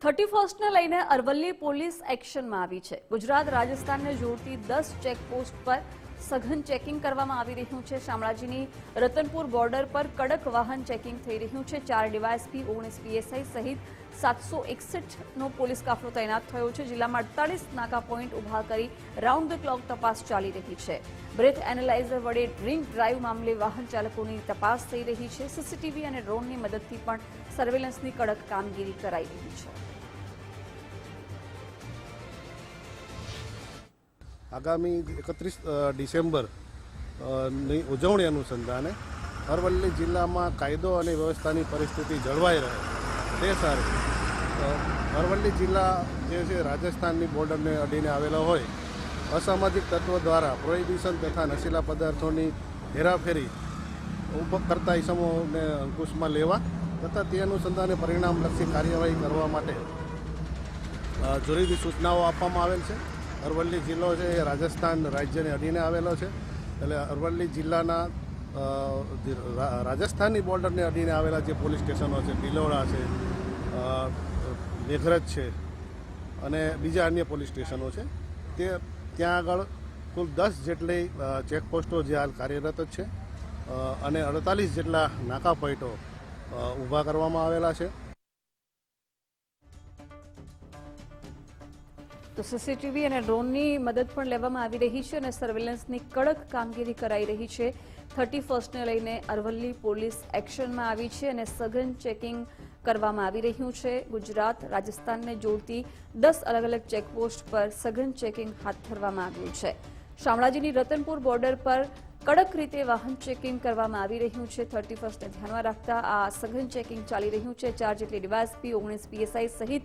31ને લઈને અરવલ્લી પોલીસ એક્શનમાં આવી છે। ગુજરાત રાજસ્થાનને જોડતી 10 ચેકપોસ્ટ પર સઘન ચેકિંગ કરવામાં આવી રહ્યું છે। શામળાજીની રતનપુર બોર્ડર પર કડક વાહન ચેકિંગ થઈ રહ્યું છે। 4 ડીવાયએસપી 19 પીએસઆઈ સહિત 761નો પોલીસ કાફલો તૈનાત થયો છે। જિલ્લામાં 48 નાકા પોઈન્ટ ઉભા કરી રાઉન્ડ ધ ક્લોક તપાસ ચાલી રહી છે। બ્રેથ એનાલાઇઝર વડે ડ્રિંક ડ્રાઈવ મામલે વાહન ચાલકોની તપાસ થઈ રહી છે। સીસીટીવી અને ડ્રોનની મદદથી પણ સર્વેલન્સની કડક કામગીરી કરાઈ રહી છે। આગામી 31 ડિસેમ્બર ની ઉજવણી અનુસંધાને અરવલ્લી જિલ્લામાં કાયદો અને વ્યવસ્થાની પરિસ્થિતિ જળવાઈ રહે તે સારું અરવલ્લી જિલ્લા જે છે રાજસ્થાનની બોર્ડરને અડીને આવેલો હોય અસામાજિક તત્વો દ્વારા પ્રોહિબિશન તથા નશીલા પદાર્થોની હેરાફેરી કરતા ઇસમોને અંકુશમાં લેવા તથા તે અનુસંધાને પરિણામલક્ષી કાર્યવાહી કરવા માટે જરૂરી સૂચનાઓ આપવામાં આવેલ છે। અરવલ્લી જિલ્લો છે એ રાજસ્થાન રાજ્યને અડીને આવેલો છે, એટલે અરવલ્લી જિલ્લાના રાજસ્થાનની બોર્ડરને અડીને આવેલા જે પોલીસ સ્ટેશનો છે, ભિલોડા છે, મેઘરજ છે અને બીજા અન્ય પોલીસ સ્ટેશનો છે, તે ત્યાં આગળ કુલ 10 જેટલી ચેકપોસ્ટો જે હાલ કાર્યરત છે અને 48 જેટલા નાકા પોઈન્ટો ઊભા કરવામાં આવેલા છે। તો સીસીટીવી અને ડ્રોનની મદદ પણ લેવામાં આવી રહી છે અને સર્વેલન્સની કડક કામગીરી કરાઈ રહી છે। 31ને લઈને અરવલ્લી પોલીસ એક્શનમાં આવી છે અને સઘન ચેકિંગ કરવામાં આવી રહ્યું છે। ગુજરાત રાજસ્થાનને જોડતી 10 અલગ અલગ ચેકપોસ્ટ પર સઘન ચેકિંગ હાથ ધરવામાં આવ્યું છે। શામળાજીની રતનપુર બોર્ડર પર કડક રીતે વાહન ચેકિંગ કરવામાં આવી રહ્યું છે। 31ને ધ્યાનમાં રાખતા આ સઘન ચેકિંગ ચાલી રહ્યું છે। 4 જેટલી ડીવાયએસપી 19 પીએસઆઈ સહિત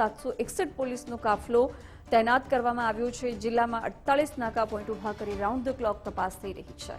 761 પોલીસનો કાફલો તૈનાત કરવામાં આવ્યો છે। જિલ્લામાં 48 નાકા પોઈન્ટ ઉભા કરી રાઉન્ડ ધ ક્લોક તપાસ થઈ રહી છે।